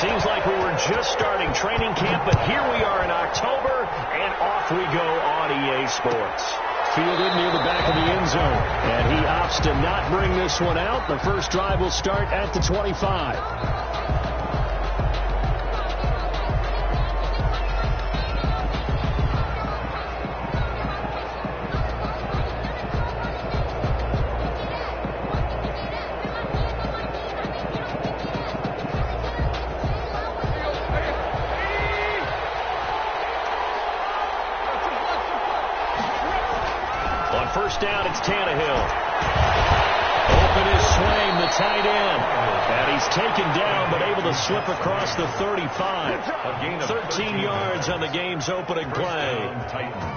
Seems like we were just starting training camp, but here we are in October, and off we go on EA Sports. Fielded near the back of the end zone, and he opts to not bring this one out. The first drive will start at the 25. First down, it's Tannehill. Open is Swain, the tight end. And he's taken down, but able to slip across the 35. 13 yards on the game's opening play.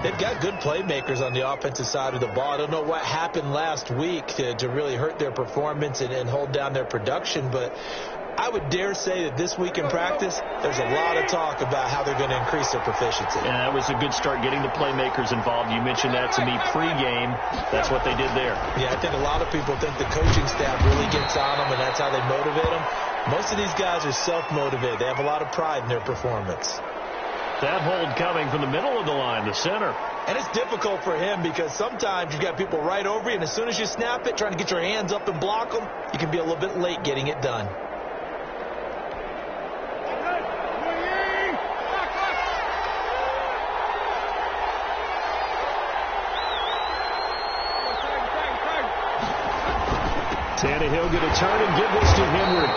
They've got good playmakers on the offensive side of the ball. I don't know what happened last week to really hurt their performance and hold down their production, but I would dare say that this week in practice, there's a lot of talk about how they're going to increase their proficiency. Yeah, that was a good start getting the playmakers involved. You mentioned that to me pregame. That's what they did there. Yeah, I think a lot of people think the coaching staff really gets on them, and that's how they motivate them. Most of these guys are self-motivated. They have a lot of pride in their performance. That hold coming from the middle of the line, the center. And it's difficult for him because sometimes you've got people right over you, and as soon as you snap it, trying to get your hands up and block them, you can be a little bit late getting it done. Tannehill going to turn and give this to Henry.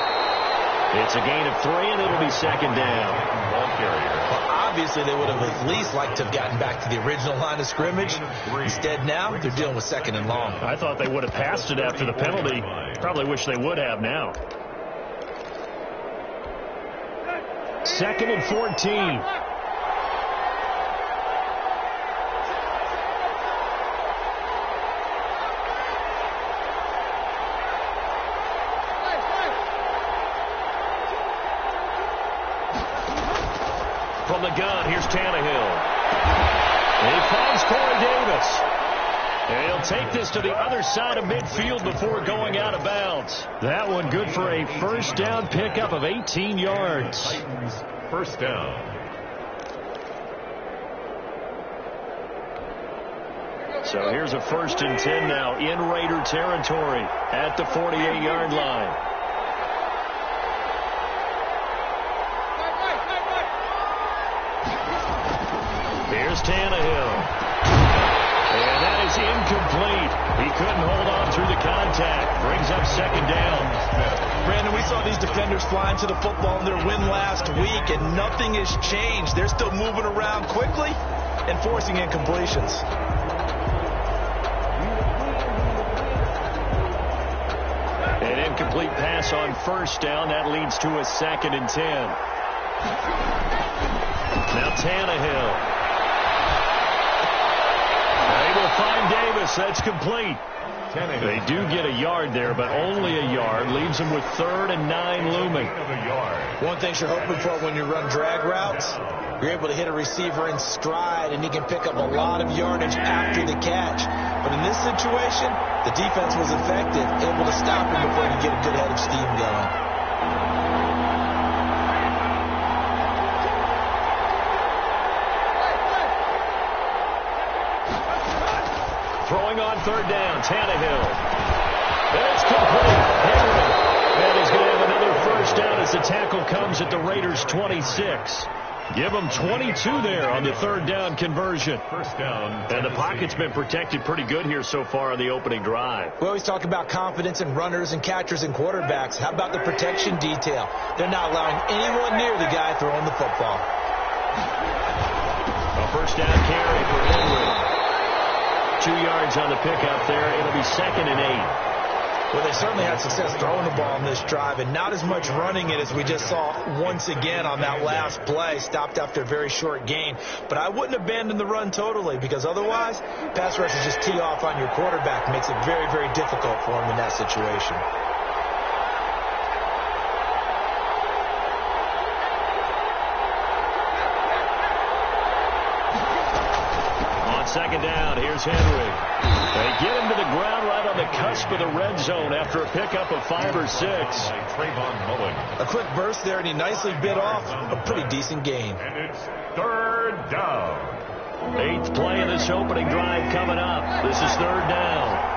It's a gain of 3, and it'll be second down. Well, obviously, they would have at least liked to have gotten back to the original line of scrimmage. Instead, now, they're dealing with second and long. I thought they would have passed it after the penalty. Probably wish they would have now. Second and 14. From the gun, here's Tannehill. He finds Corey Davis. And he'll take this to the other side of midfield before going out of bounds. That one good for a first down pickup of 18 yards. Titans first down. So here's a 1st and 10 now in Raider territory at the 48-yard line. Here's Tannehill. And that is incomplete. He couldn't hold on through the contact. Brings up second down. Brandon, we saw these defenders flying to the football in their win last week, and nothing has changed. They're still moving around quickly and forcing incompletions. An incomplete pass on first down. That leads to a 2nd and 10. Now Tannehill. They will find Davis. That's complete. They do get a yard there, but only a yard. Leaves them with 3rd and 9 looming. One thing you're hoping for when you run drag routes, you're able to hit a receiver in stride, and he can pick up a lot of yardage after the catch. But in this situation, the defense was effective, able to stop him before he could get a good head of steam going. Throwing on 3rd down, Tannehill. And it's complete. Henry. And he's going to have another first down as the tackle comes at the Raiders' 26. Give them 22 there on the 3rd down conversion. First down. And the pocket's been protected pretty good here so far on the opening drive. We always talk about confidence in runners and catchers and quarterbacks. How about the protection detail? They're not allowing anyone near the guy throwing the football. A first down carry for Henry. 2 yards on the pickup there. It'll be 2nd and 8. Well, they certainly had success throwing the ball on this drive, and not as much running it as we just saw once again on that last play. Stopped after a very short gain. But I wouldn't abandon the run totally, because otherwise, pass rushers just tee off on your quarterback. Makes it very, very difficult for him in that situation. On 2nd down, here's Henry. They get him to the ground right on on the cusp of the red zone after a pickup of 5 or 6. A quick burst there, and he nicely bit off a pretty decent gain. And it's third down. 8th play of this opening drive coming up. This is third down.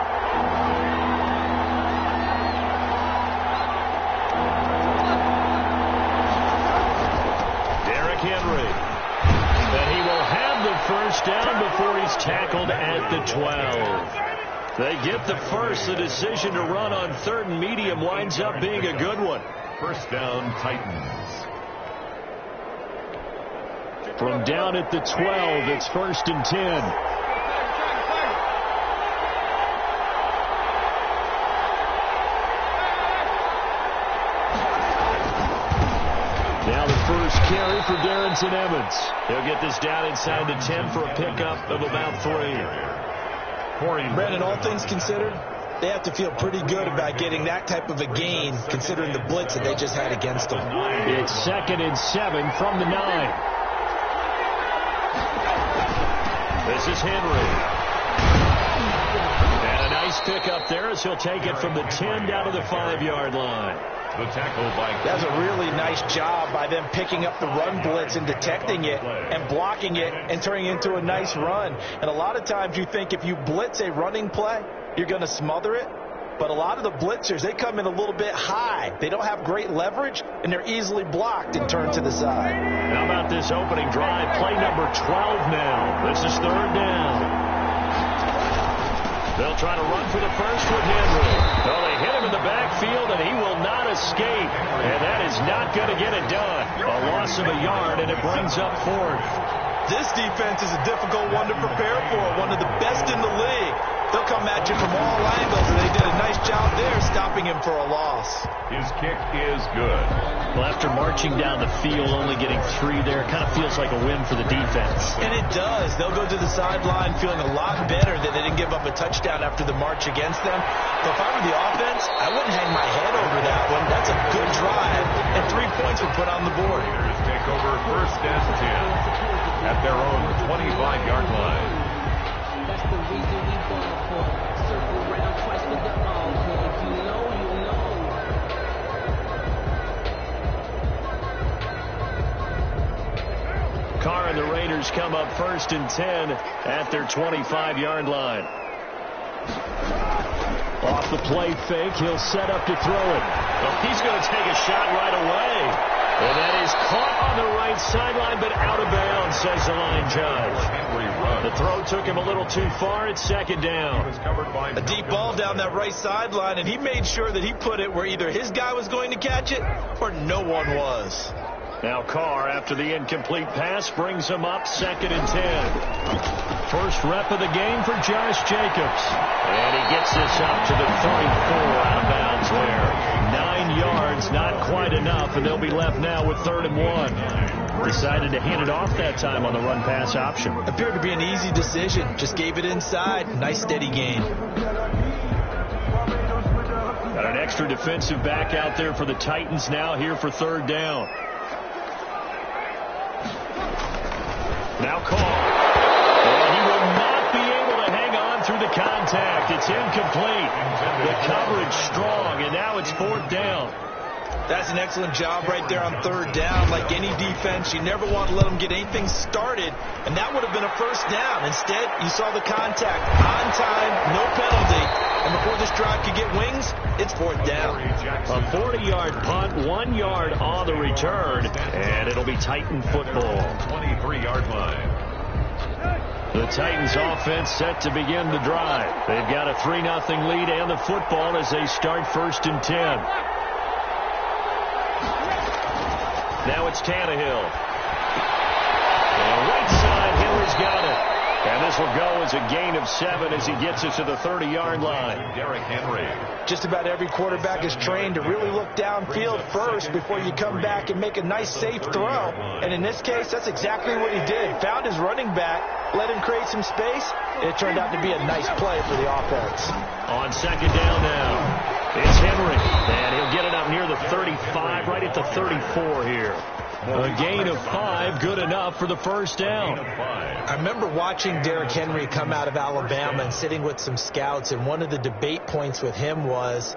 Henry. And he will have the first down before he's tackled at the 12. They get the first. The decision to run on 3rd and medium winds up being a good one. First down, Titans. From down at the 12, it's 1st and 10. Now the first carry for Darrington Evans. He'll get this down inside the 10 for a pickup of about 3. Brandon, all things considered, they have to feel pretty good about getting that type of a gain, considering the blitz that they just had against them. It's 2nd and 7 from the 9. This is Henry. And a nice pickup there as he'll take it from the 10 down to the 5-yard line. The tackle by... That's a really nice job by them picking up the run blitz and detecting it and blocking it and turning it into a nice run. And a lot of times you think if you blitz a running play, you're going to smother it. But a lot of the blitzers, they come in a little bit high. They don't have great leverage, and they're easily blocked and turned to the side. How about this opening drive? Play number 12 now. This is third down. They'll try to run for the first with Henry. Well, they hit him in the backfield, and he will not escape. And that is not going to get it done. A loss of a yard, and it brings up 4th. This defense is a difficult one to prepare for, one of the best in the league. They'll come at you from all angles, and they did a nice job there stopping him for a loss. His kick is good. Well, after marching down the field, only getting 3 there, kind of feels like a win for the defense. And it does. They'll go to the sideline feeling a lot better that they didn't give up a touchdown after the march against them. But if I were the offense, I wouldn't hang my head over that one. That's a good drive, and 3 points were put on the board. Raiders take over 1st and 10 at their own 25-yard line. That's the reason we bought for. Circle around twice with the all. If you know, you know. Carr and the Raiders come up 1st and 10 at their 25-yard line. Off the play fake, he'll set up to throw it. Well, he's going to take a shot right away. And that is caught on the right sideline, but out of bounds, says the line judge. The throw took him a little too far. It's 2nd down. A deep ball down that right sideline, and he made sure that he put it where either his guy was going to catch it or no one was. Now Carr, after the incomplete pass, brings him up 2nd and 10. First rep of the game for Josh Jacobs. And he gets this up to the 34 out of bounds there. 9 yards, not quite enough, and they'll be left now with 3rd and 1. Decided to hand it off that time on the run-pass option. Appeared to be an easy decision. Just gave it inside. Nice steady gain. Got an extra defensive back out there for the Titans now here for 3rd down. Now Carr. And he will not be able to hang on through the contact. It's incomplete. The coverage strong, and now it's 4th down. That's an excellent job right there on 3rd down. Like any defense, you never want to let them get anything started, and that would have been a 1st down. Instead, you saw the contact on time, no penalty, and before this drive could get wings, it's 4th down. A 40-yard punt, 1 yard on the return, and it'll be Titan football. 23-yard line. The Titans offense set to begin the drive. They've got a 3-0 lead and the football as they start 1st and 10. Now it's Tannehill. And right side, Henry's got it. And this will go as a gain of 7 as he gets us to the 30-yard line. Derrick Henry. Just about every quarterback is trained to really look downfield first before you come back and make a nice, safe throw. And in this case, that's exactly what he did. Found his running back, let him create some space, and it turned out to be a nice play for the offense. On 2nd down now, it's Henry. And he'll get it up near the 35, right at the 34 here. A gain of 5, good enough for the first down. I remember watching Derrick Henry come out of Alabama and sitting with some scouts, and one of the debate points with him was,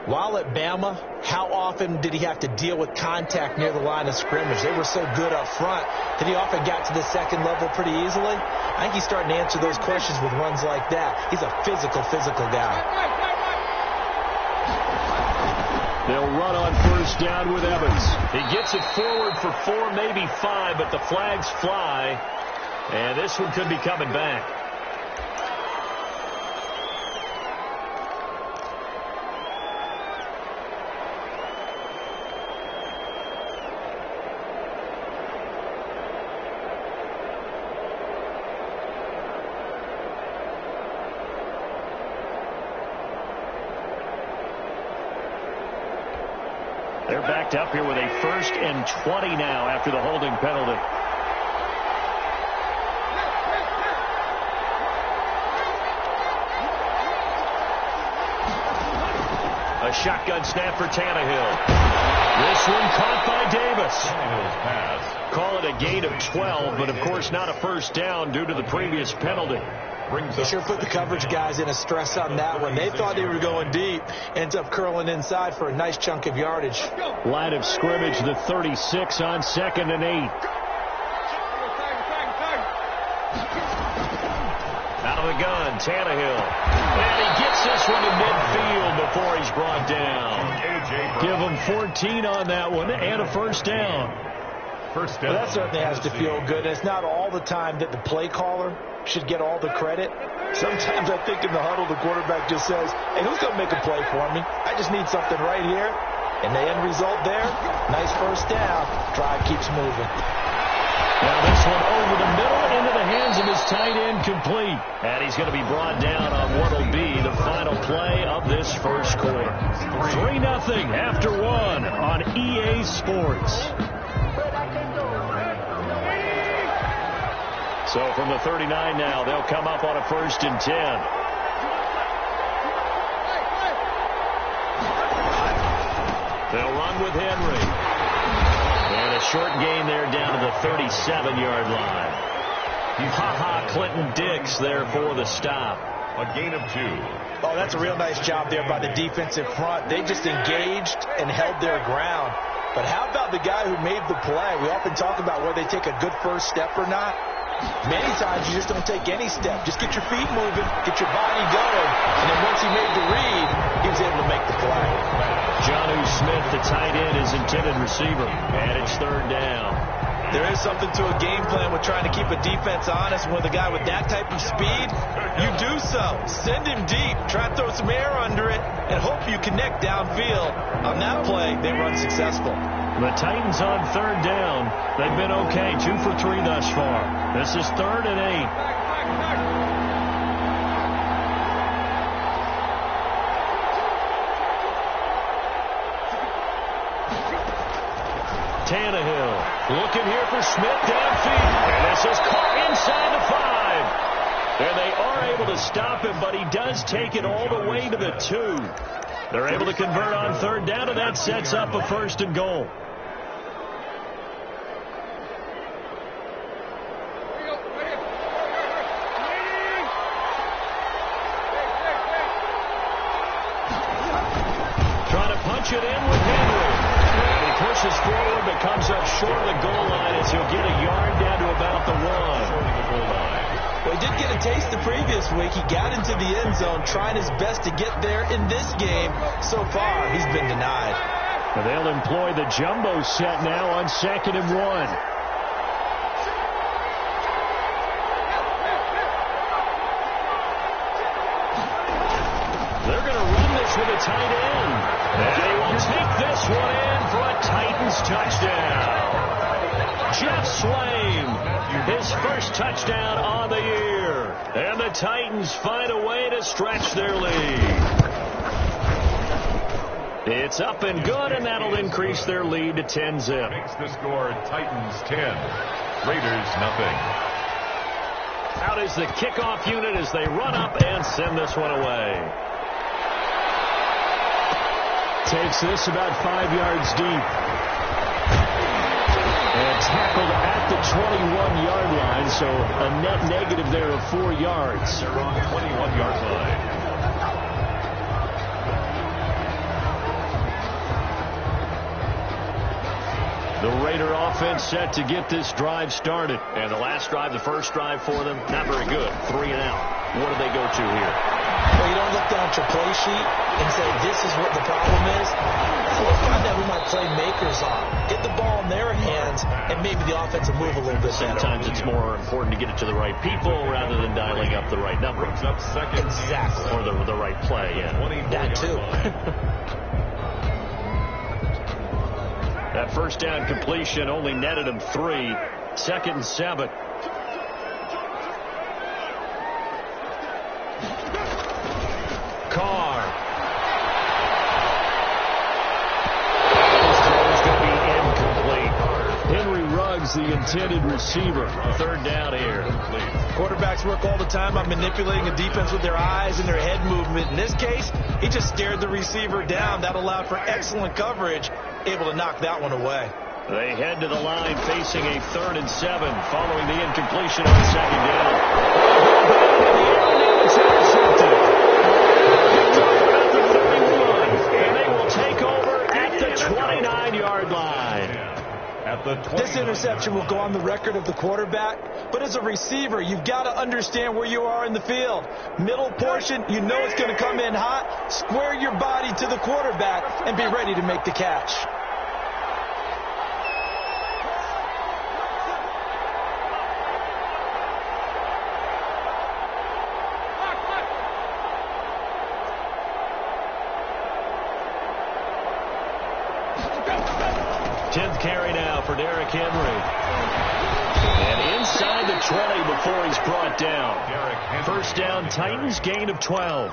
while at Bama, how often did he have to deal with contact near the line of scrimmage? They were so good up front that he often got to the second level pretty easily. I think he's starting to answer those questions with runs like that. He's a physical guy. They'll run on first down with Evans. He gets it forward for 4, maybe 5, but the flags fly, and this one could be coming back. They're backed up here with a 1st and 20 now after the holding penalty. A shotgun snap for Tannehill. This one caught by Davis. Call it a gain of 12, but of course not a first down due to the previous penalty. They sure put the coverage guys in a stress on that one. They thought they were going deep. Ends up curling inside for a nice chunk of yardage. Line of scrimmage, the 36 on 2nd and 8. Out of the gun, Tannehill. And he gets this one to midfield before he's brought down. Give him 14 on that one and a first down. Well, that certainly has to feel good. It's not all the time that the play caller should get all the credit. Sometimes I think in the huddle the quarterback just says, hey, who's going to make a play for me? I just need something right here. And the end result there, nice first down. Drive keeps moving. Now this one over the middle into the hands of his tight end, complete. And he's going to be brought down on what will be the final play of this first quarter. 3-0 after 1 on EA Sports. So from the 39 now, they'll come up on a 1st and 10. They'll run with Henry. And a short gain there down to the 37-yard line. Ha-ha, Clinton Dix there for the stop. A gain of 2. Oh, that's a real nice job there by the defensive front. They just engaged and held their ground. But how about the guy who made the play? We often talk about whether they take a good first step or not. Many times you just don't take any step. Just get your feet moving, get your body going. And then once he made the read, he was able to make the play. Jonnu Smith, the tight end, is intended receiver. And it's 3rd down. There is something to a game plan with trying to keep a defense honest. With a guy with that type of speed, you do so. Send him deep. Try to throw some air under it and hope you connect downfield. On that play, they run successful. The Titans on 3rd down. They've been okay, 2 for 3 thus far. This is 3rd and 8. Tannehill looking here for Smith downfield. And this is caught inside the 5. And they are able to stop him, but he does take it all the way to the 2. They're able to convert on 3rd down, and that sets up a 1st and goal. It in with Henry. And he pushes forward, but comes up short of the goal line as he'll get a yard down to about the 1. Well, he did get a taste the previous week. He got into the end zone, trying his best to get there in this game. So far, he's been denied. And they'll employ the jumbo set now on 2nd and 1. They're going to run this with a tight end. And they will take this one in for a Titans touchdown. Jeff Swaim, his first touchdown on the year. And the Titans find a way to stretch their lead. It's up and good, and that'll increase their lead to 10-zip. Makes the score Titans 10, Raiders nothing. Out is the kickoff unit as they run up and send this one away. Takes this about 5 yards deep. 21-yard line, so a net negative there of 4 yards. They're on the 21-yard line. The Raider offense set to get this drive started. And the last drive, the first drive for them, not very good. 3 and out. What do they go to here? Well, you don't look down at your play sheet and say, this is what the problem is. So let's find out who my playmakers are. Get the ball in their hands, and maybe the offense will move a little bit better. Sometimes it's more important to get it to the right people rather than dialing up the right number. Exactly. Or the right play, yeah. That too. That first down completion only netted him 3. 2nd and 7. Carr. His throw is going to be incomplete. Henry Ruggs, the intended receiver. 3rd down here. Quarterbacks work all the time on manipulating a defense with their eyes and their head movement. In this case, he just stared the receiver down. That allowed for excellent coverage, able to knock that one away. They head to the line facing a 3rd and 7 following the incompletion on 2nd down. It's intercepted. And they will take over at the 29-yard line. This interception will go on the record of the quarterback, but as a receiver, you've got to understand where you are in the field. Middle portion, you know it's going to come in hot. Square your body to the quarterback and be ready to make the catch. Carry now for Derrick Henry. And inside the 20 before he's brought down. First down, Titans, gain of 12.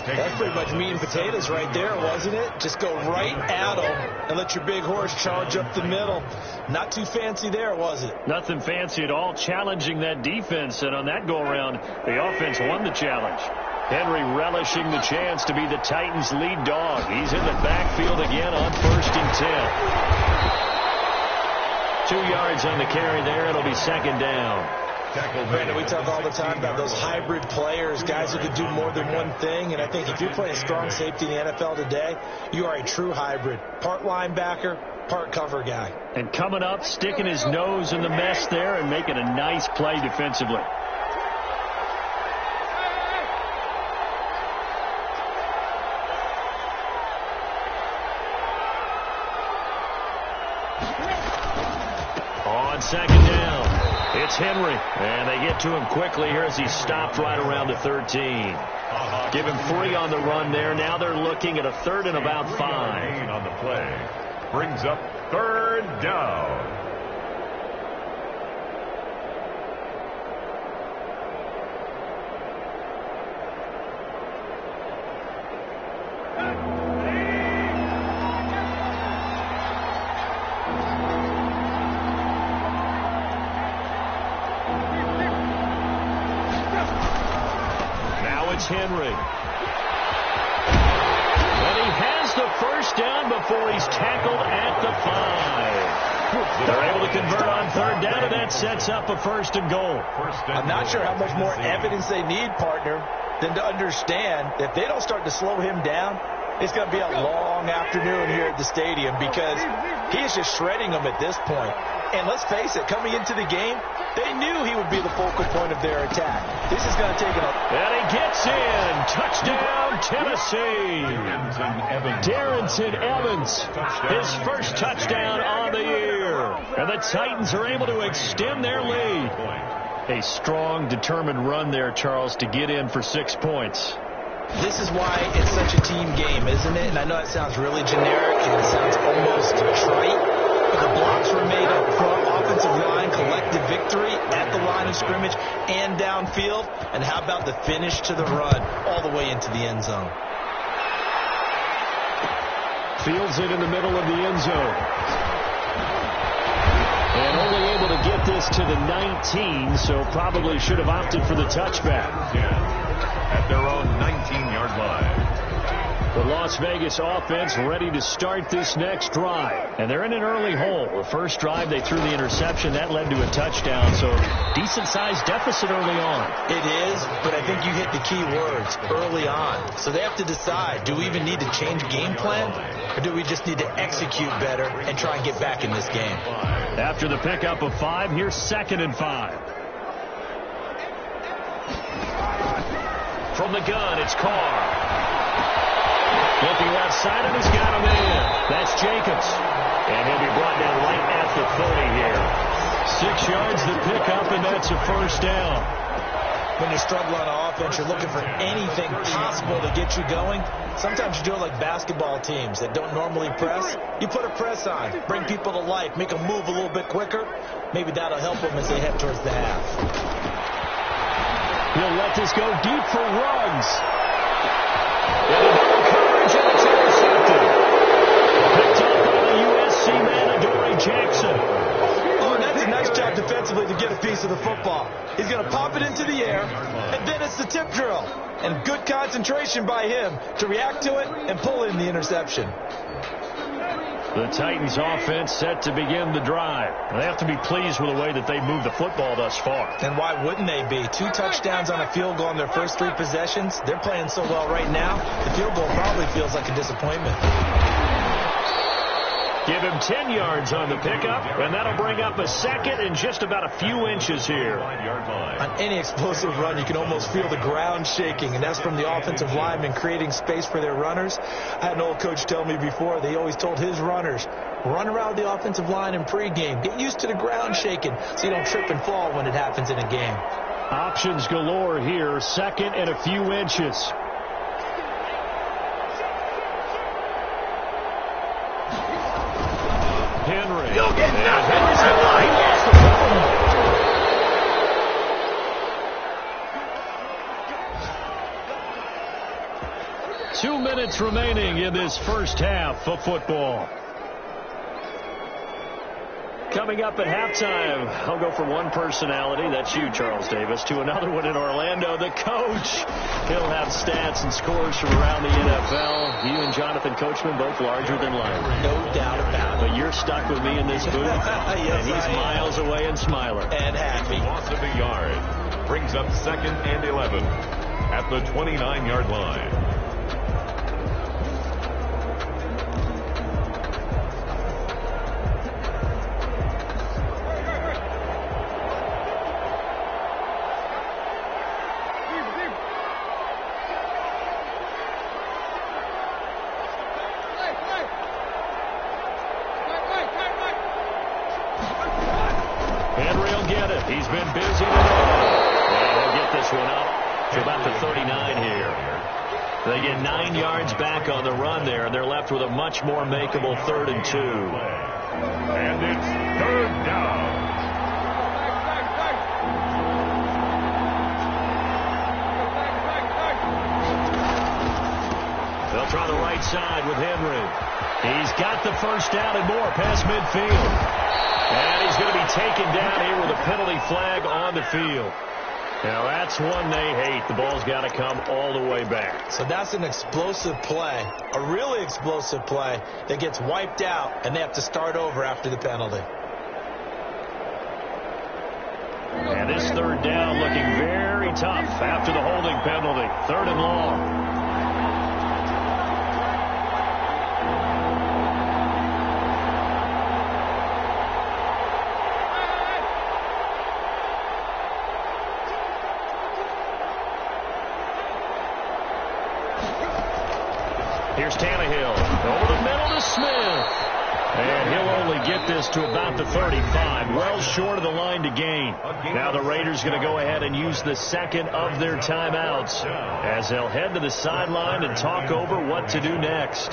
That's pretty much meat and potatoes right there, wasn't it? Just go right at him and let your big horse charge up the middle. Not too fancy there, was it? Nothing fancy at all, challenging that defense. And on that go-around, the offense won the challenge. Henry relishing the chance to be the Titans' lead dog. He's in the backfield again on 1st and 10. 2 yards on the carry there. It'll be 2nd down. Brandon, we talk all the time about those hybrid players, guys who can do more than one thing. And I think if you're playing strong safety in the NFL today, you are a true hybrid. Part linebacker, part cover guy. And coming up, sticking his nose in the mess there and making a nice play defensively. On 2nd down, it's Henry. And they get to him quickly here as he stopped right around the 13. Give him 3 on the run there. Now they're looking at a 3rd and about 5. On the play. Brings up 3rd down. Henry. And he has the first down before he's tackled at the 5. They're able to convert on 3rd down, and that sets up a 1st and goal. I'm not sure how much more evidence they need, partner, than to understand that if they don't start to slow him down, it's going to be a long afternoon here at the stadium because he is just shredding them at this point. And let's face it, coming into the game, they knew he would be the focal point of their attack. This is going to take it up. And he gets in. Touchdown, Tennessee. Darrington Evans, his first touchdown on the year. And the Titans are able to extend their lead. A strong, determined run there, Charles, to get in for 6 points. This is why it's such a team game, isn't it? And I know it sounds really generic and it sounds almost trite, but the blocks were made up front, offensive line, collective victory at the line of scrimmage and downfield. And how about the finish to the run all the way into the end zone? Fields it in the middle of the end zone. And only able to get this to the 19, so probably should have opted for the touchback. At their own 19-yard line. The Las Vegas offense ready to start this next drive. And they're in an early hole. The first drive, they threw the interception. That led to a touchdown. So decent-sized deficit early on. It is, but I think you hit the key words, early on. So they have to decide, do we even need to change game plan? Or do we just need to execute better and try and get back in this game? After the pickup of 5, here's 2nd and 5. From the gun, it's Carr. Looking left side, and he's got him in. That's Jacobs. And he'll be brought down right at the 30 here. 6 yards to pick up, and that's a first down. When you struggle on offense, you're looking for anything possible to get you going. Sometimes you do it like basketball teams that don't normally press. You put a press on, bring people to life, make them move a little bit quicker. Maybe that'll help them as they head towards the half. He'll let this go deep for Ruggs. And a double coverage, and it's intercepted. Picked up by the USC man, Adoree Jackson. Oh, and that's a nice job defensively to get a piece of the football. He's going to pop it into the air, and then it's the tip drill. And good concentration by him to react to it and pull in the interception. The Titans offense set to begin the drive. They have to be pleased with the way that they've moved the football thus far. And why wouldn't they be? 2 touchdowns on a field goal in their first 3 possessions. They're playing so well right now, the field goal probably feels like a disappointment. Give him 10 yards on the pickup, and that'll bring up a 2nd and just about a few inches here. On any explosive run, you can almost feel the ground shaking, and that's from the offensive linemen creating space for their runners. I had an old coach tell me before, they always told his runners, run around the offensive line in pregame. Get used to the ground shaking so you don't trip and fall when it happens in a game. Options galore here, 2nd and a few inches. Henry. You'll get nothing. Lost the football. 2 minutes remaining in this first half of football. Coming up at halftime, I'll go from one personality, that's you, Charles Davis, to another one in Orlando, the coach. He'll have stats and scores from around the NFL. You and Jonathan Coachman, both larger than life. No doubt about it. But you're stuck with me in this booth, Yes, and he's miles away and smiling. And happy. Loss of a yard. Brings up 2nd and 11 at the 29-yard line. He's been busy today. And he'll get this one up to about the 39 here. They get 9 yards back on the run there, and they're left with a much more makeable 3rd and 2. And it's 3rd down. They'll try the right side with Henry. He's got the first down and more past midfield. And he's going to be taken down here with a penalty flag on the field. Now, that's one they hate. The ball's got to come all the way back. So that's an explosive play, a really explosive play that gets wiped out, and they have to start over after the penalty. And this 3rd down looking very tough after the holding penalty. 3rd and long. Here's Tannehill. Over the middle to Smith. And he'll only get this to about the 35. Well short of the line to gain. Now the Raiders going to go ahead and use the 2nd of their timeouts as they'll head to the sideline and talk over what to do next.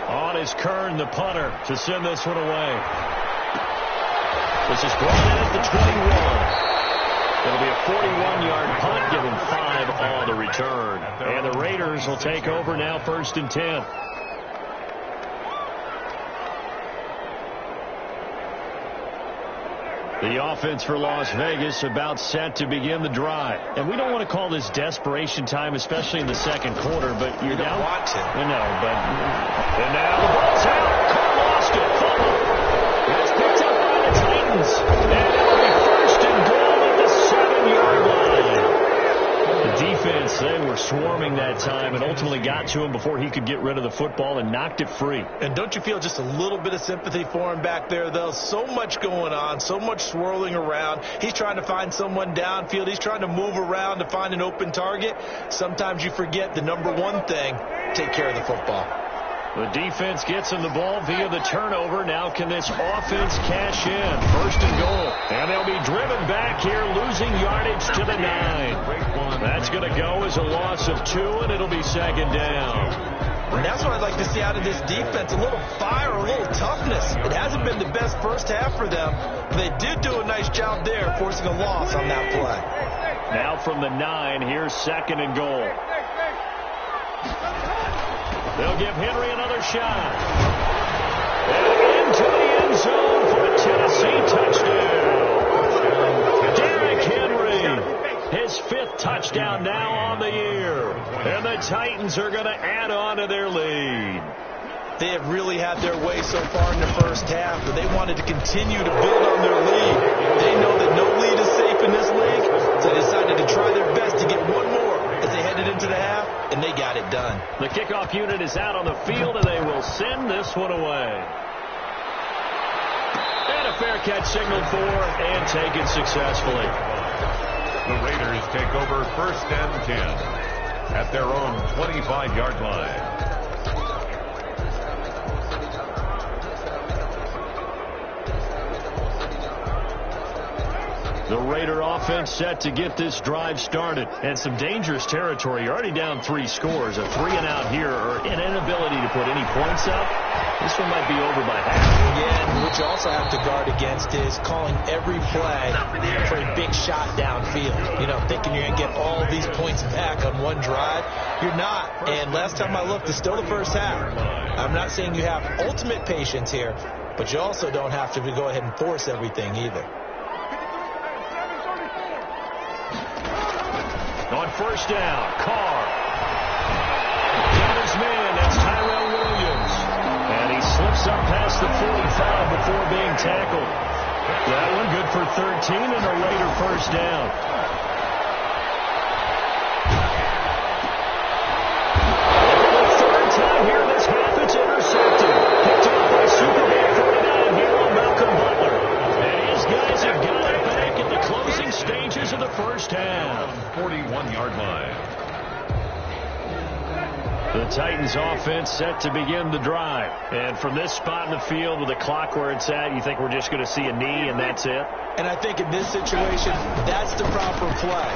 On is Kern, the punter, to send this one away. This is brought in at the 21. It'll be a 41-yard punt, give him 5 on the return. And the Raiders will take over now, 1st and 10. The offense for Las Vegas about set to begin the drive. And we don't want to call this desperation time, especially in the second quarter, but you're down. You don't want to. I know, but... And now the ball's out. Carr lost it. Fumble. It's picked up by the Titans. And it'll be first and goal at the 7-yard line. The defense, they were swarming that time and ultimately got to him before he could get rid of the football and knocked it free. And don't you feel just a little bit of sympathy for him back there, though? So much going on, so much swirling around. He's trying to find someone downfield. He's trying to move around to find an open target. Sometimes you forget the number one thing, take care of the football. The defense gets him the ball via the turnover. Now can this offense cash in? First and goal. And they'll be driven back here, losing yardage to the 9. That's going to go as a loss of 2, and it'll be second down. And that's what I'd like to see out of this defense, a little fire, a little toughness. It hasn't been the best first half for them, but they did do a nice job there, forcing a loss on that play. Now from the 9, here's second and goal. They'll give Henry another shot. And into the end zone for a Tennessee touchdown. Derrick Henry, his 5th touchdown now on the year. And the Titans are going to add on to their lead. They have really had their way so far in the first half, but they wanted to continue to build on their lead. They know that no lead is safe in this league, so they decided to try their best to get one more as they headed into the half, and they got it done. The kickoff unit is out on the field, and they will send this one away. And a fair catch signaled for and taken successfully. The Raiders take over first and 10 at their own 25-yard line. The Raider offense set to get this drive started. And some dangerous territory. You're already down 3 scores. A 3-and-out here or an inability to put any points up. This one might be over by half. Yeah, and what you also have to guard against is calling every play for a big shot downfield. You know, thinking you're going to get all these points back on one drive. You're not. And last time I looked, it's still the first half. I'm not saying you have ultimate patience here, but you also don't have to go ahead and force everything either. On first down, Carr. Down his man, that's Tyrell Williams. And he slips up past the 45 before being tackled. That one good for 13 and a Raider first down. For the 3rd time here in this half, it's intercepted. Picked up by Super Bowl 49 here on Malcolm Butler. And his guys have got it back in the closing stages of the first half. 41-yard line. The Titans offense set to begin the drive. And from this spot in the field with the clock where it's at, you think we're just going to see a knee and that's it? And I think in this situation, that's the proper play.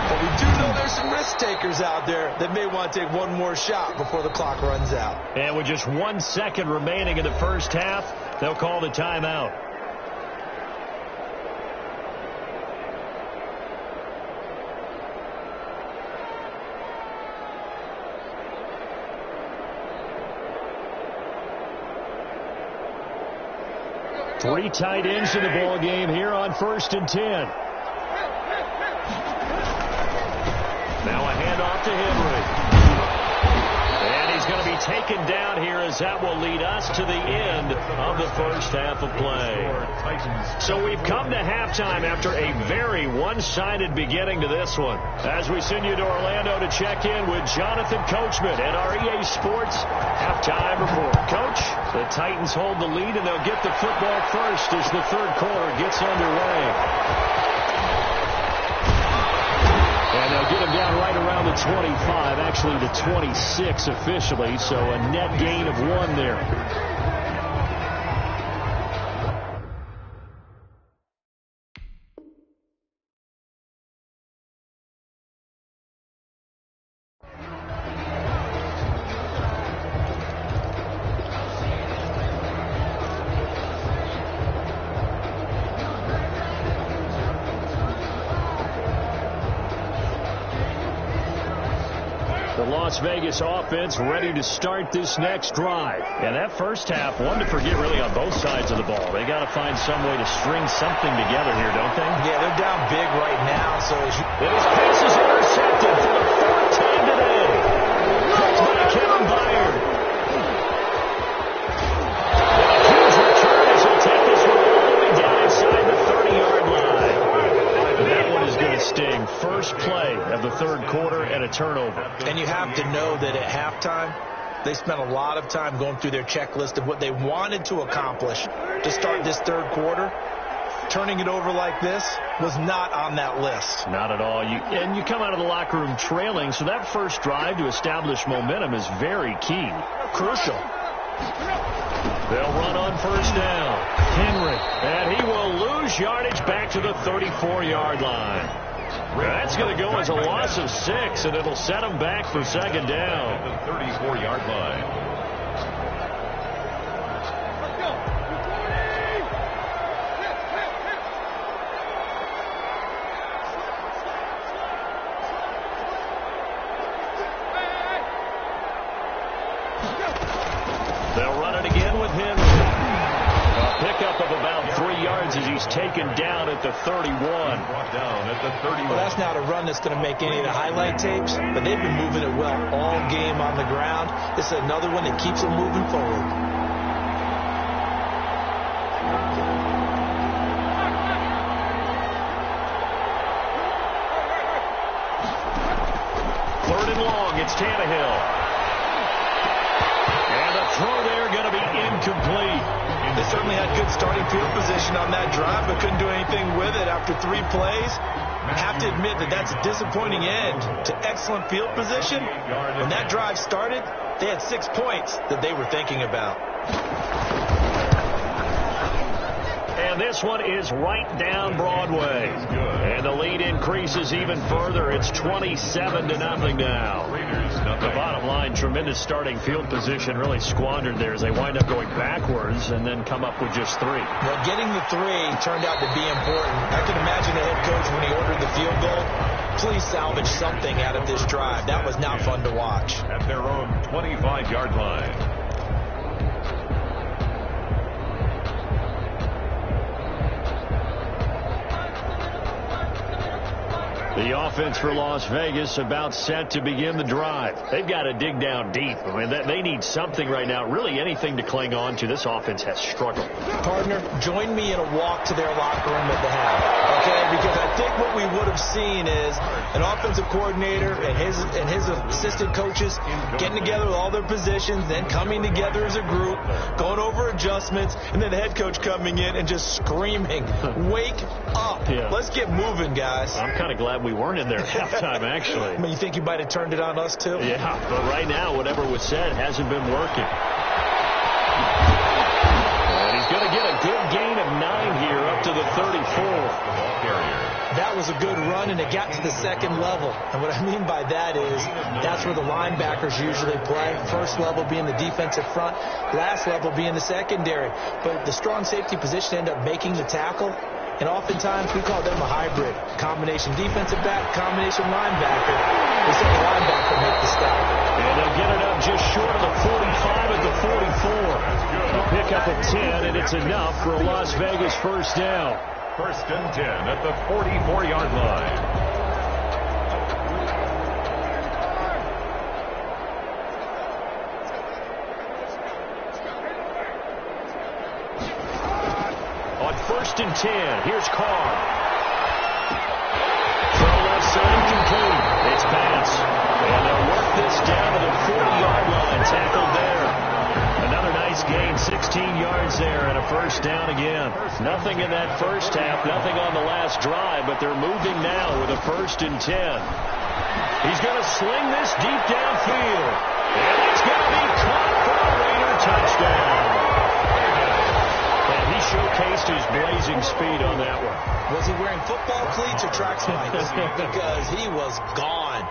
But we do know there's some risk takers out there that may want to take one more shot before the clock runs out. And with just 1 second remaining in the first half, they'll call the timeout. Three tight ends in the ball game here on first and 10. Now a handoff to Henry. And he's going to be taken down here as that will lead us to the end of the first half of play. So we've come to halftime after a very one-sided beginning to this one. As we send you to Orlando to check in with Jonathan Coachman at our EA Sports halftime report. Coach, the Titans hold the lead and they'll get the football first as the third quarter gets underway. And they'll get him down right around the 25, actually the 26 officially, so a net gain of 1 there. Las Vegas offense ready to start this next drive. And that first half, one to forget really on both sides of the ball. They got to find some way to string something together here, don't they? Yeah, they're down big right now. So as his pass is intercepted for the fourth time today. Caught by Kevin Byard. A huge return as he'll take this one all the way down inside the 30-yard line. That one is going to sting. First play of the third quarter and a turnover. And you have to know that at halftime, they spent a lot of time going through their checklist of what they wanted to accomplish to start this third quarter. Turning it over like this was not on that list. Not at all. And you come out of the locker room trailing, so that first drive to establish momentum is very key. Crucial. They'll run on first down. Henry. And he will lose yardage back to the 34-yard line. That's going to go as a loss of 6, and it'll set him back for second down. At the 34-yard line. They'll run it again with Henry. A pickup of about 3 yards as he's taken down at the 31. Brought down at the 31. Well, that's not a run that's going to make any of the highlight tapes, but they've been moving it well all game on the ground. This is another one that keeps them moving forward. Third and long, it's Tannehill. And the throw there going to be incomplete. They certainly had good starting field position on that drive, but couldn't do anything with it after 3 plays. I have to admit that that's a disappointing end to excellent field position. When that drive started, they had 6 points that they were thinking about. And this one is right down Broadway. And the lead increases even further. It's 27-0 now. The bottom line, tremendous starting field position really squandered there as they wind up going backwards and then come up with just 3. Well, getting the 3 turned out to be important. I can imagine the head coach when he ordered the field goal. Please salvage something out of this drive. That was not fun to watch. At their own 25-yard line. The offense for Las Vegas about set to begin the drive. They've got to dig down deep. I mean, they need something right now, really anything to cling on to. This offense has struggled. Partner, join me in a walk to their locker room at the half, okay? Because I think what we would have seen is an offensive coordinator and his assistant coaches getting together with all their positions, then coming together as a group, going over adjustments, and then the head coach coming in and just screaming, "Wake up. Yeah. Let's get moving, guys." I'm kind of glad we weren't in there at halftime, actually. I mean, you think you might have turned it on us, too? Yeah, but right now, whatever was said hasn't been working. And he's going to get a good gain of 9 here up to the 34. That was a good run, and it got to the second level. And what I mean by that is that's where the linebackers usually play. First level being the defensive front, last level being the secondary. But the strong safety position ended up making the tackle. And oftentimes, we call them a hybrid. Combination defensive back, combination linebacker. We saw the linebacker make the stop. And they'll get it up just short of the 45 at the 44. A pickup of 10, and it's enough for a Las Vegas first down. First and 10 at the 44-yard line. First and 10. Here's Carr. Throw left side complete. It's pass. And they'll work this down to the 40-yard line. Tackled there. Another nice gain. 16 yards there and a first down again. Nothing in that first half. Nothing on the last drive. But they're moving now with a first and 10. He's going to sling this deep downfield. And it's going to be caught for a Raider touchdown. He showcased his blazing speed on that one. Was he wearing football cleats or track spikes? Because he was gone.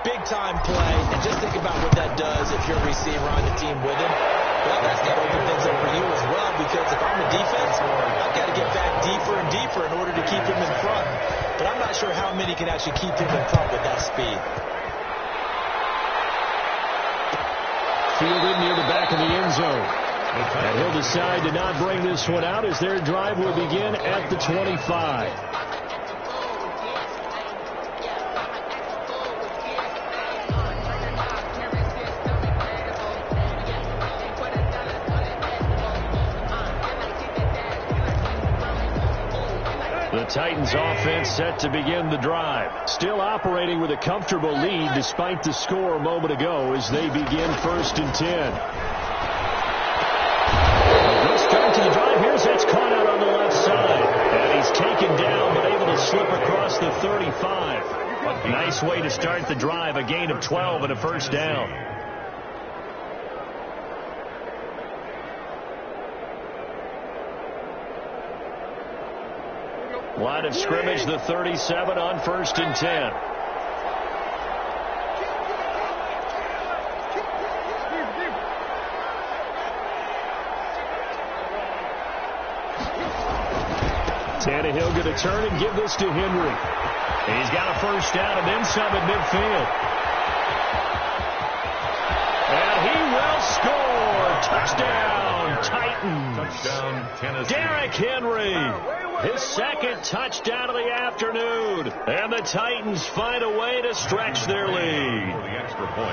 Big-time play. And just think about what that does if you're a receiver on the team with him. Well, that's got to open things up for you as well, because if I'm a defense, I've got to get back deeper and deeper in order to keep him in front. But I'm not sure how many can actually keep him in front with that speed. Fielded near the back of the end zone. And he'll decide to not bring this one out as their drive will begin at the 25. The Titans offense set to begin the drive. Still operating with a comfortable lead despite the score a moment ago as they begin 1st and 10. A good start to the drive. Here's that's caught out on the left side. And he's taken down but able to slip across the 35. Nice way to start the drive. A gain of 12 and a first down. Line of scrimmage, the 37 on 1st and 10. Tannehill going to turn and give this to Henry. He's got a first down and then some at midfield. And he will score. Touchdown, Titans. Touchdown, Tennessee. Derrick Henry. His second touchdown of the afternoon. And the Titans find a way to stretch their lead.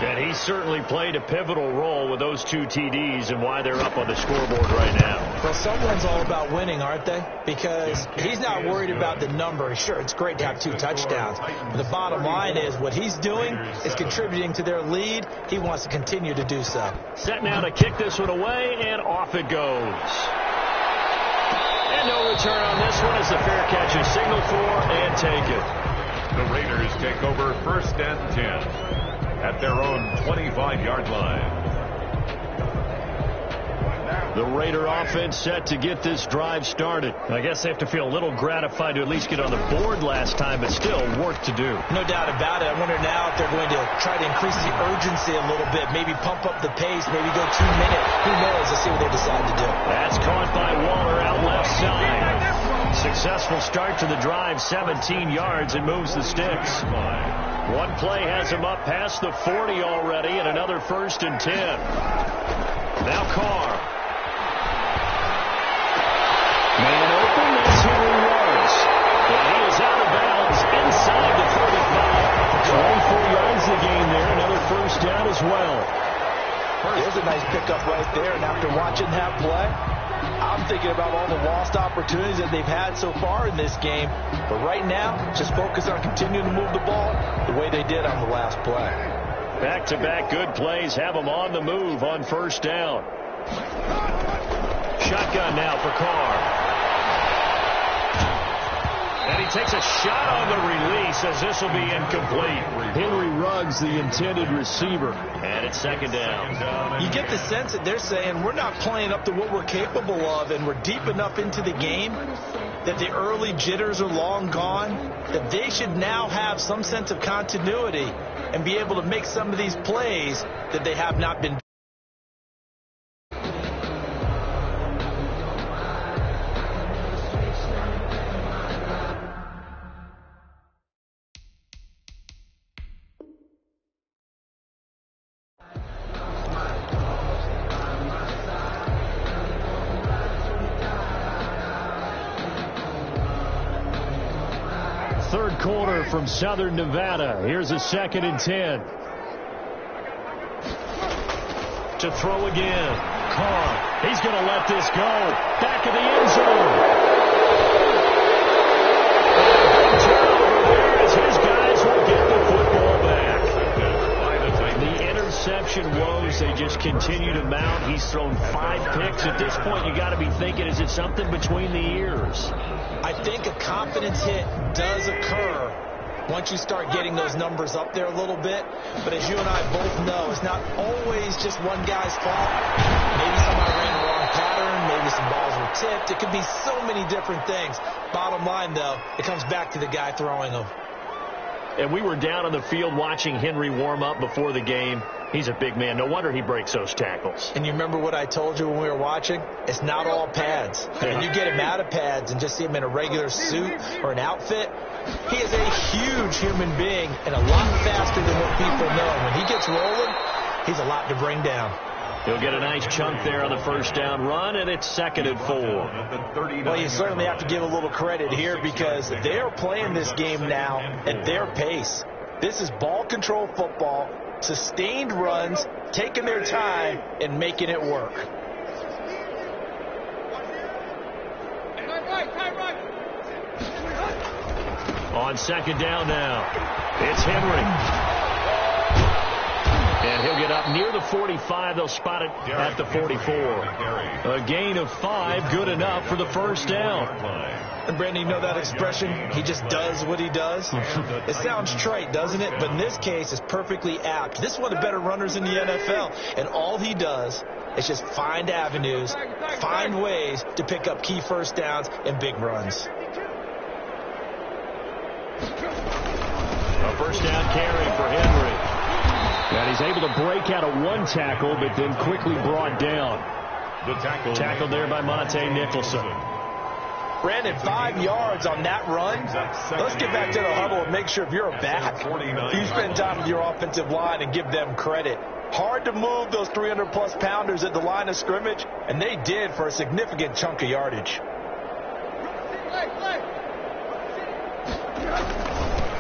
And he certainly played a pivotal role with those 2 TDs and why they're up on the scoreboard right now. Well, someone's all about winning, aren't they? Because he's not worried about the number. Sure, it's great to have 2 touchdowns. But the bottom line is what he's doing is contributing to their lead. He wants to continue to do so. Set now to kick this one away, and off it goes. And no return on this one as the fair catch is signaled for and taken. The Raiders take over 1st and 10 at their own 25-yard line. The Raider offense set to get this drive started. I guess they have to feel a little gratified to at least get on the board last time, but still work to do. No doubt about it. I wonder now if they're going to try to increase the urgency a little bit, maybe pump up the pace, maybe go 2 minutes. Who knows? Let's see what they decide to do. That's caught by Waller out left side. Successful start to the drive, 17 yards, and moves the sticks. One play has him up past the 40 already, and another 1st and 10. Now Carr. Man open, that's who he was. And he is out of bounds inside the 35. 24 yards the gain there. Another first down as well. There's a nice pickup right there. And after watching that play, I'm thinking about all the lost opportunities that they've had so far in this game. But right now, just focus on continuing to move the ball the way they did on the last play. Back-to-back good plays have them on the move on first down. Shotgun now for Carr. And he takes a shot on the release as this will be incomplete. Henry Ruggs, the intended receiver. And it's 2nd down. You get the sense that they're saying we're not playing up to what we're capable of, and we're deep enough into the game that the early jitters are long gone, that they should now have some sense of continuity and be able to make some of these plays that they have not been. Third quarter from Southern Nevada. Here's a 2nd and 10. To throw again. Carr. He's going to let this go. Back of the end zone. Turnover there as his guys will get the football back. The interception woes, they just continue to mount. He's thrown 5 picks. At this point, you got to be thinking, is it something between the ears? I think a confidence hit does occur once you start getting those numbers up there a little bit. But as you and I both know, it's not always just one guy's fault. Maybe somebody ran the wrong pattern. Maybe some balls were tipped. It could be so many different things. Bottom line, though, it comes back to the guy throwing them. And we were down on the field watching Henry warm up before the game. He's a big man. No wonder he breaks those tackles. And you remember what I told you when we were watching? It's not all pads. When you get him out of pads and just see him in a regular suit or an outfit, he is a huge human being and a lot faster than what people know. And when he gets rolling, he's a lot to bring down. He'll get a nice chunk there on the first down run, and it's 2nd and 4. Well, you certainly have to give a little credit here because they're playing this game now at their pace. This is ball control football, sustained runs, taking their time, and making it work. On 2nd down now, it's Henry. And he'll get up near the 45. They'll spot it at the 44. A gain of 5, good enough for the first down. And Brandon, you know that expression? He just does what he does. It sounds trite, doesn't it? But in this case, it's perfectly apt. This is one of the better runners in the NFL. And all he does is just find avenues, find ways to pick up key first downs and big runs. A first down carry for Henry. And he's able to break out of one tackle, but then quickly brought down. The Tackled there by Monte Nicholson. Brandon, 5 yards on that run. Let's get back to the huddle and make sure if you're a back, you spend time with your offensive line and give them credit. Hard to move those 300-plus pounders at the line of scrimmage, and they did for a significant chunk of yardage.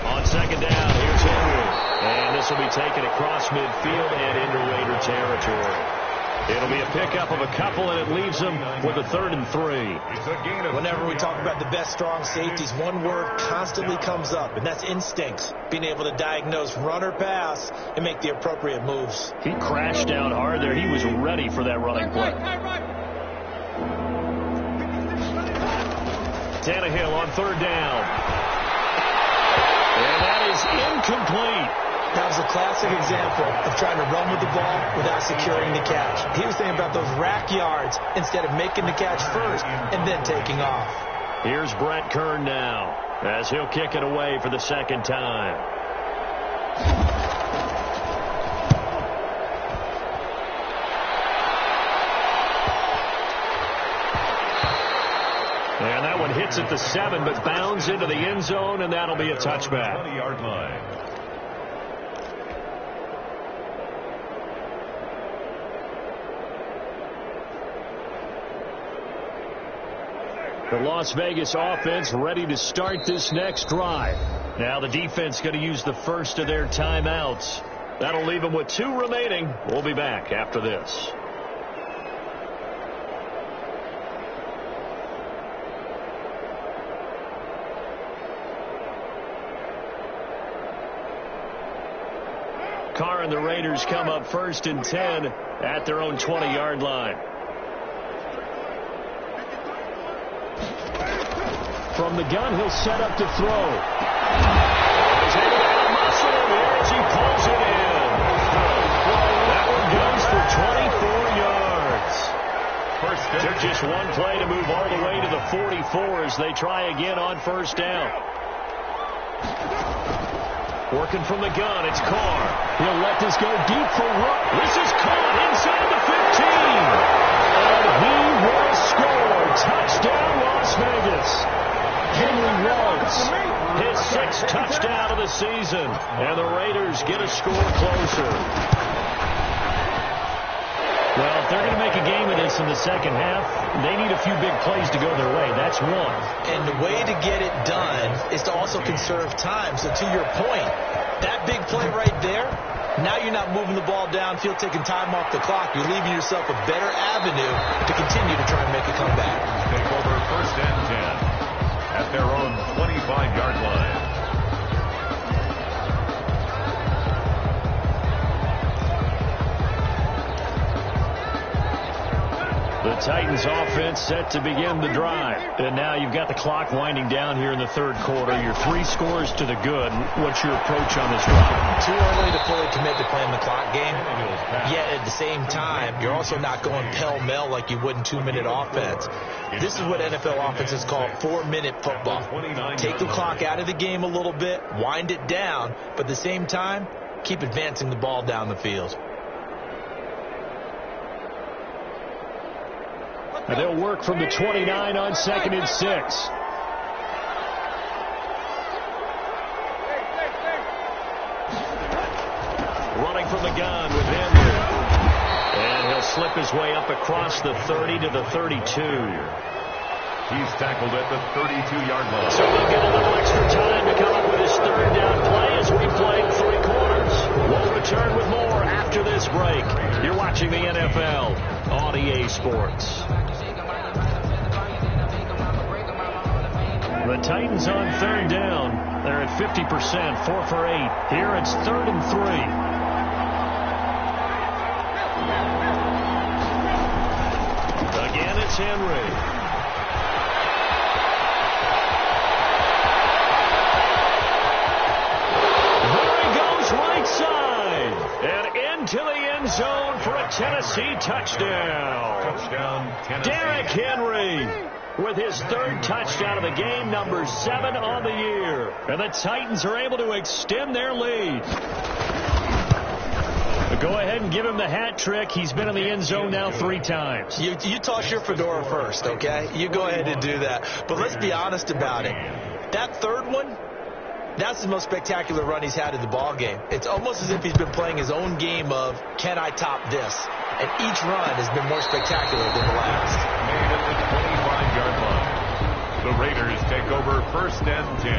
On 2nd down, here's Henry. And this will be taken across midfield and into Raider territory. It'll be a pickup of a couple, and it leaves them with a 3rd and 3. Whenever we talk about the best strong safeties, one word constantly comes up, and that's instincts. Being able to diagnose run or pass and make the appropriate moves. He crashed down hard there. He was ready for that running play. Tannehill on 3rd down. And that is incomplete. That was a classic example of trying to run with the ball without securing the catch. He was thinking about those rack yards instead of making the catch first and then taking off. Here's Brett Kern now as he'll kick it away for the 2nd time. And that one hits at the 7, but bounds into the end zone, and that'll be a touchback. 20-yard line. The Las Vegas offense ready to start this next drive. Now the defense going to use the first of their timeouts. That'll leave them with 2 remaining. We'll be back after this. Carr and the Raiders come up 1st and 10 at their own 20-yard line. From the gun, he'll set up to throw. He's able to get a muscle in here as he pulls it in. That one goes for 24 yards. Took just one play to move all the way to the 44 as they try again on 1st down. Working from the gun, it's Carr. He'll let this go deep for Rook. This is caught inside the 15. And he will score. Touchdown, Las Vegas. Henry runs his 6th touchdown of the season, and the Raiders get a score closer. Well, if they're going to make a game of this in the second half, they need a few big plays to go their way. That's one. And the way to get it done is to also conserve time. So to your point, that big play right there, now you're not moving the ball downfield, taking time off the clock. You're leaving yourself a better avenue to continue to try and make a comeback. Take over 1st and 10. At their own 25-yard line. The Titans offense set to begin the drive. And now you've got the clock winding down here in the 3rd quarter. You're 3 scores to the good. What's your approach on this drive? Too early to fully commit to playing the clock game. Yet at the same time, you're also not going pell-mell like you would in 2-minute offense. This is what NFL offenses call 4-minute football. Take the clock out of the game a little bit, wind it down, but at the same time, keep advancing the ball down the field. And they'll work from the 29 on 2nd and 6. Running from the gun with Henry. And he'll slip his way up across the 30 to the 32. He's tackled at the 32-yard line. So they'll get a little extra time to come up with his third down play as we play 3 quarters. We'll return with more after this break. You're watching the NFL on EA Sports. The Titans on third down. They're at 50%, 4 for 8. Here it's 3rd and 3. Again, it's Henry. Right side and into the end zone for a Tennessee touchdown. Touchdown, Tennessee. Derrick Henry with his 3rd touchdown of the game, number 7 on the year. And the Titans are able to extend their lead. But go ahead and give him the hat trick. He's been in the end zone now 3 times. You toss your fedora first, okay? You go ahead and do that. But let's be honest about it. That 3rd one, that's the most spectacular run he's had in the ball game. It's almost as if he's been playing his own game of, can I top this? And each run has been more spectacular than the last. Made at the 25-yard line. The Raiders take over 1st and 10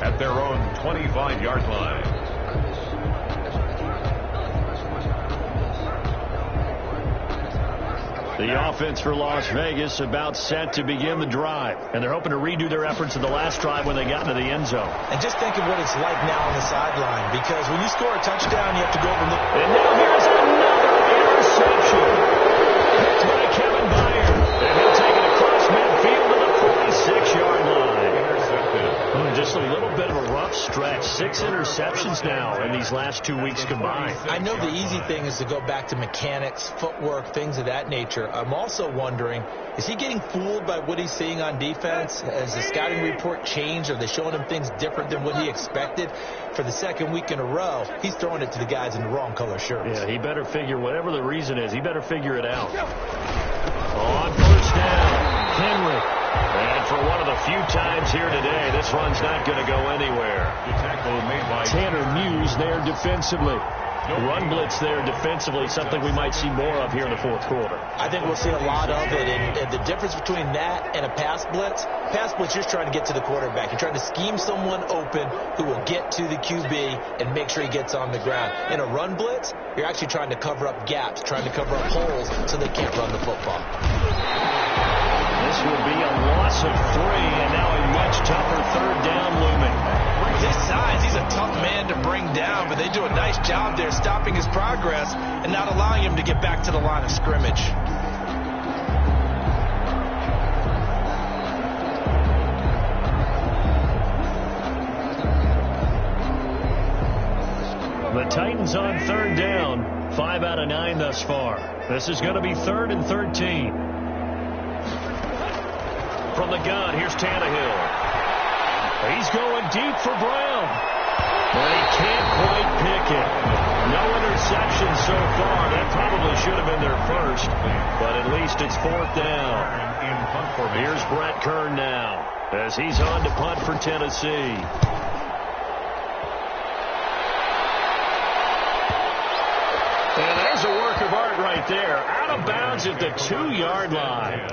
at their own 25-yard line. The offense for Las Vegas about set to begin the drive. And they're hoping to redo their efforts in the last drive when they got into the end zone. And just think of what it's like now on the sideline. Because when you score a touchdown, you have to go over and look. And now here's another interception. Picked by Kevin Byard. And he'll take it across midfield to the 46-yard line. Intercepted. Just a little bit of a rough stretch. 6 interceptions now in these last 2 weeks combined. I know the easy thing is to go back to mechanics, footwork, things of that nature. I'm also wondering, is he getting fooled by what he's seeing on defense? Has the scouting report changed? Are they showing him things different than what he expected? For the 2nd week in a row, he's throwing it to the guys in the wrong color shirts. Yeah, he better figure, whatever the reason is, he better figure it out. On 1st down, Henry. And for one of the few times here today, this run's not going to go anywhere. The tackle made by Tanner Muse there defensively. Run blitz there defensively, something we might see more of here in the 4th quarter. I think we'll see a lot of it. And the difference between that and a pass blitz, you're just trying to get to the quarterback. You're trying to scheme someone open who will get to the QB and make sure he gets on the ground. In a run blitz, you're actually trying to cover up gaps, trying to cover up holes so they can't run the football. This will be a loss of 3, and now a much tougher 3rd down looming. His size, he's a tough man to bring down, but they do a nice job there stopping his progress and not allowing him to get back to the line of scrimmage. The Titans on 3rd down, 5 out of 9 thus far. This is going to be 3rd and 13. From the gun, here's Tannehill. He's going deep for Brown. But he can't quite pick it. No interceptions so far. That probably should have been their first. But at least it's 4th down. Here's Brett Kern now as he's on to punt for Tennessee. And there's a work of art right there. Out of bounds at the 2-yard line.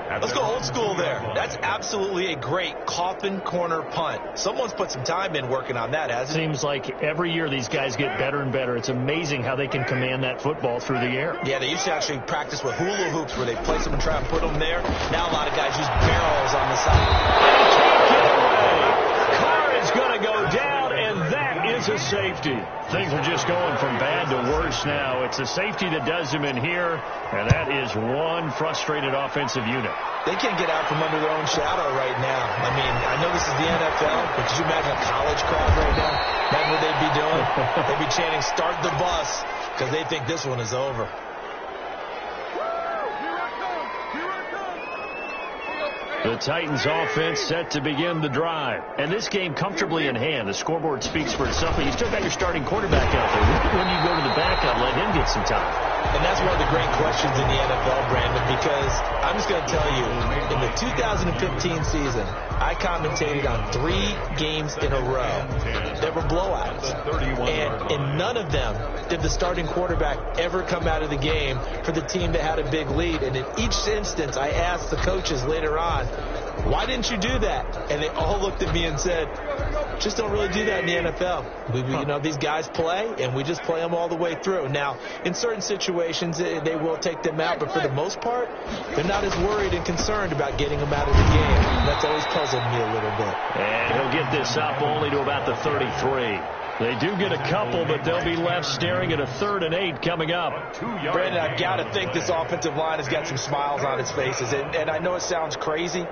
Let's go old school there. That's absolutely a great coffin corner punt. Someone's put some time in working on that, hasn't it? Seems like every year these guys get better and better. It's amazing how they can command that football through the air. Yeah, they used to actually practice with hula hoops where they place them and try and put them there. Now a lot of guys use barrels on the side. They can't get away. Carr is going to go down, and that is a safety. Things are just going from bad to worse now. It's a safety that does them in here, and that is one frustrated offensive unit. They can't get out from under their own shadow right now. I mean, I know this is the NFL, but could you imagine a college crowd right now? Imagine what they'd be doing. They'd be chanting, "Start the bus," because they think this one is over. The Titans offense set to begin the drive. And this game comfortably in hand. The scoreboard speaks for itself, but you still got your starting quarterback out there. When you go to the backup, let him get some time. And that's one of the great questions in the NFL, Brandon, because I'm just going to tell you, in the 2015 season, I commentated on 3 games in a row that were blowouts. And in none of them did the starting quarterback ever come out of the game for the team that had a big lead. And in each instance, I asked the coaches later on, why didn't you do that? And they all looked at me and said, just don't really do that in the NFL. These guys play, and we just play them all the way through. Now, in certain situations, they will take them out, but for the most part, they're not as worried and concerned about getting them out of the game. That's always puzzled me a little bit. And he'll get this up only to about the 33. They do get a couple, but they'll be left staring at a 3rd and 8 coming up. Brandon, I've got to think this offensive line has got some smiles on its faces. And I know it sounds crazy,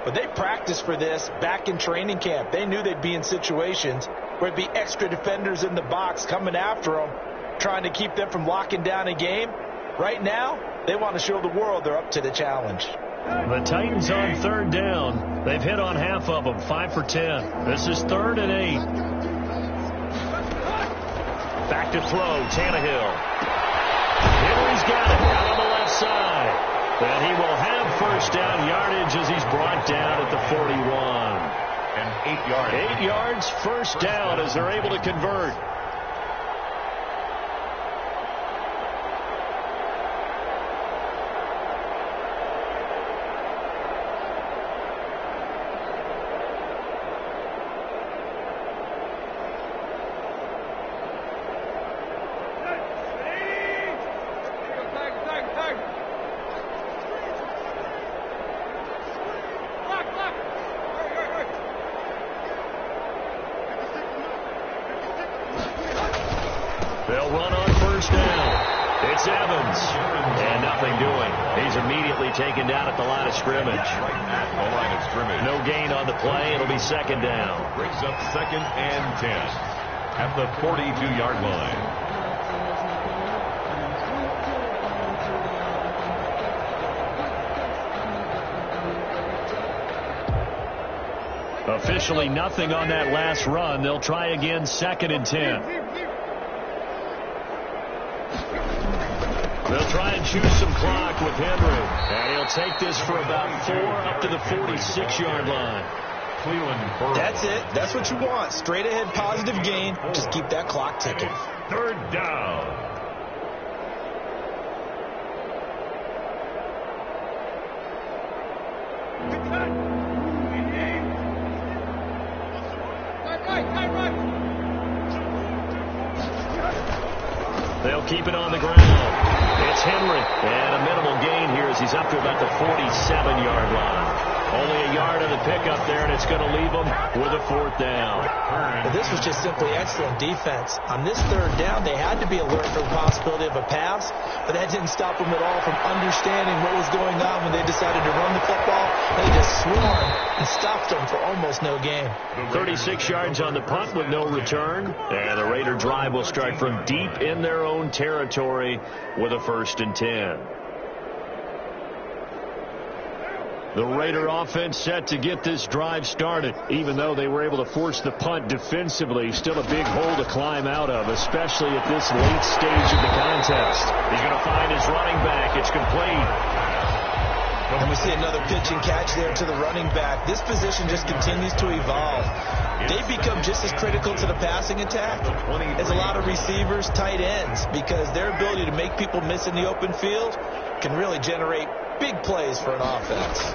but they practiced for this back in training camp. They knew they'd be in situations where it'd be extra defenders in the box coming after them, trying to keep them from locking down a game. Right now, they want to show the world they're up to the challenge. The Titans on 3rd down. They've hit on half of them, 5 for 10. This is 3rd and 8. Back to throw, Tannehill. Henry's got it out on the left side. And he will have first down yardage as he's brought down at the 41. And 8 yards. 8 yards, first down as they're able to convert. They'll run on first down. It's Evans. And nothing doing. He's immediately taken down at the line of scrimmage. Right at the line of scrimmage. No gain on the play. It'll be 2nd down. Brings up 2nd and 10 at the 42-yard line. Officially nothing on that last run. They'll try again, 2nd and 10. They'll try and choose some clock with Henry. And he'll take this for about 4 up to the 46-yard line. Cleveland. That's it. That's what you want. Straight ahead positive gain. Just keep that clock ticking. 3rd down. They'll keep it on the ground. It's Henry. And a minimal gain here as he's up to about the 47-yard line. Only a yard of the pickup there, and it's going to leave them with a 4th down. Well, this was just simply excellent defense. On this 3rd down, they had to be alert for the possibility of a pass, but that didn't stop them at all from understanding what was going on when they decided to run the football. They just swarmed and stopped them for almost no gain. 36 yards on the punt with no return, and the Raider drive will start from deep in their own territory with a 1st and 10. The Raider offense set to get this drive started. Even though they were able to force the punt defensively, still a big hole to climb out of, especially at this late stage of the contest. He's going to find his running back. It's complete. And we see another pitch and catch there to the running back. This position just continues to evolve. They become just as critical to the passing attack as a lot of receivers, tight ends, because their ability to make people miss in the open field can really generate big plays for an offense. A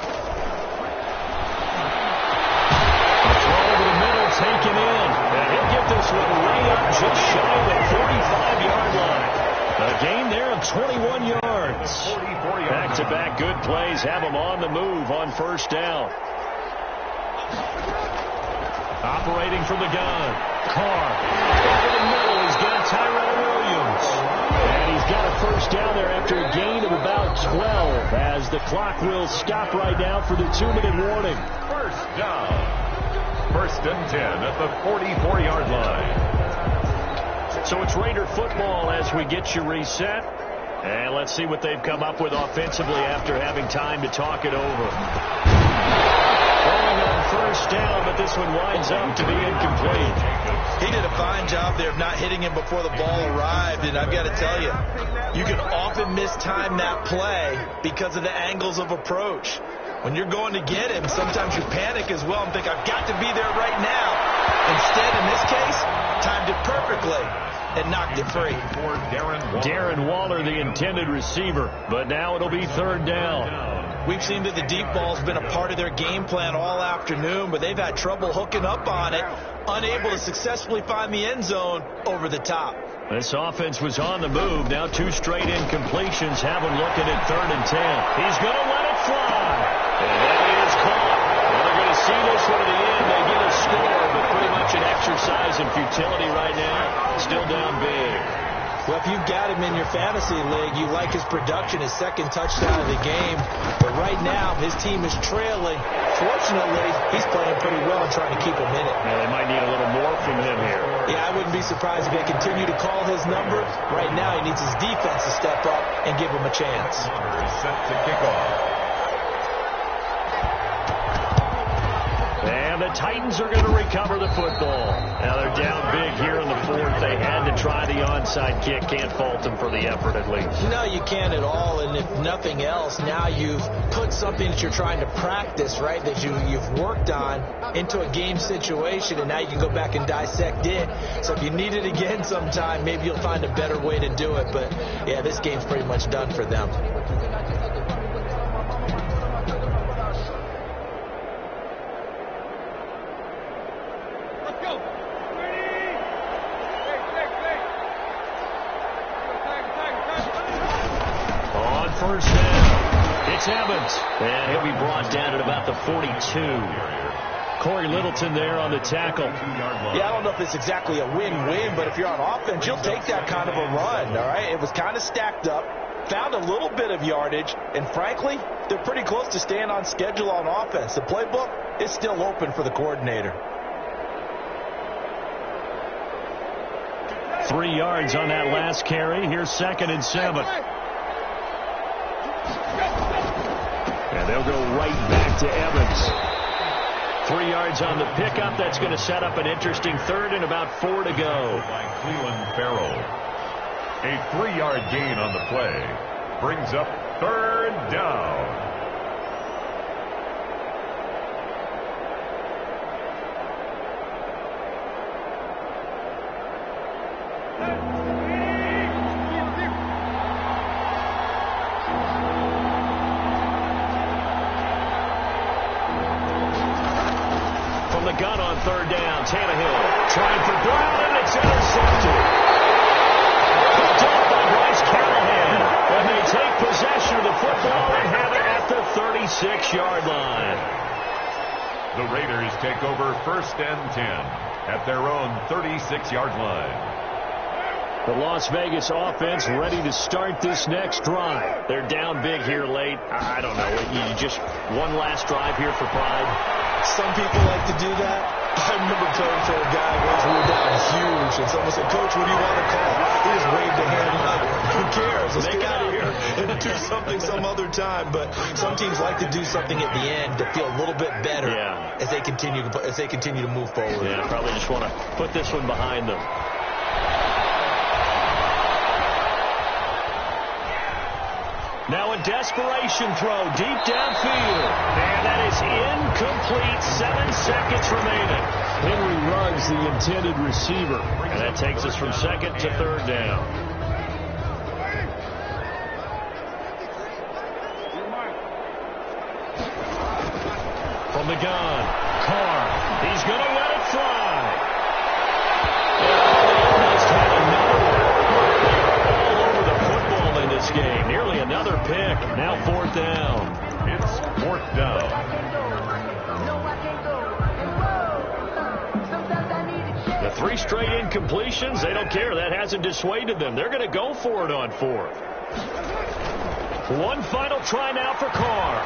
throw over the middle taken in. And he'll get this one way up just shy of the 45-yard line. A gain there of 21 yards. Back-to-back good plays have them on the move on first down. Operating from the gun. Carr. Over the middle, he's got Tyrell Williams. And he's got a first down there after a gain of about 12 as the clock will stop right now for the 2-minute warning. First down. 1st and 10 at the 44-yard line. So it's Raider football as we get you reset. And let's see what they've come up with offensively after having time to talk it over. is up to be incomplete. He did a fine job there of not hitting him before the ball arrived, and I've got to tell you, you can often mistime that play because of the angles of approach. When you're going to get him, sometimes you panic as well and think, I've got to be there right now. Instead, in this case, timed it perfectly and knocked it free. Darren Waller, the intended receiver, but now it'll be third down. We've seen that the deep ball's been a part of their game plan all afternoon, but they've had trouble hooking up on it, unable to successfully find the end zone over the top. This offense was on the move. Now 2 straight incompletions have him looking at 3rd and 10. He's going to let it fly. And that is caught. Well, they're going to see this one at the end. They get a score, but pretty much an exercise in futility right now. Still down big. Well, if you've got him in your fantasy league, you like his production, his 2nd touchdown of the game. But right now, his team is trailing. Fortunately, he's playing pretty well and trying to keep him in it. Yeah, they might need a little more from him here. Yeah, I wouldn't be surprised if they continue to call his number. Right now, he needs his defense to step up and give him a chance. Set to kick off. And the Titans are going to recover the football. Now they're down big here in the 4th. They had to try the onside kick. Can't fault them for the effort at least. No, you can't at all. And if nothing else, now you've put something that you're trying to practice, right, that you've worked on into a game situation, and now you can go back and dissect it. So if you need it again sometime, maybe you'll find a better way to do it. But, yeah, this game's pretty much done for them. First down. It's Evans. And he'll be brought down at about the 42. Corey Littleton there on the tackle. Yeah, I don't know if it's exactly a win-win, but if you're on offense, you'll take that kind of a run, all right? It was kind of stacked up, found a little bit of yardage, and frankly, they're pretty close to staying on schedule on offense. The playbook is still open for the coordinator. 3 yards on that last carry. Here's 2nd and 7. And they'll go right back to Evans. 3 yards on the pickup. That's going to set up an interesting 3rd and about 4 to go. By Cleveland Farrell. A 3-yard gain on the play. Brings up 3rd down. The gun on 3rd down. Tannehill trying for Brown, and it's intercepted. Picked up by Bryce Callahan. And they take possession of the football and have it at the 36-yard line. The Raiders take over 1st and 10 at their own 36-yard line. The Las Vegas offense ready to start this next drive. They're down big here late. I don't know. You just one last drive here for pride. Some people like to do that. I remember playing for a guy once we were down huge, and someone said, Coach, what do you want to call? He just waved a hand up. Who cares? Let's get out of here and do something some other time. But some teams like to do something at the end to feel a little bit better as they continue to move forward. Yeah, probably just want to put this one behind them. Now a desperation throw deep downfield. And that is incomplete. 7 seconds remaining. Henry Ruggs, the intended receiver. And that takes us from 2nd to 3rd down. From the gun, Carr. He's going to let it fly. Almost had another one. All over the football in this game. Nearly another pick. Now 4th down. It's 4th down. The 3 straight incompletions, they don't care. That hasn't dissuaded them. They're going to go for it on 4th. One final try now for Carr.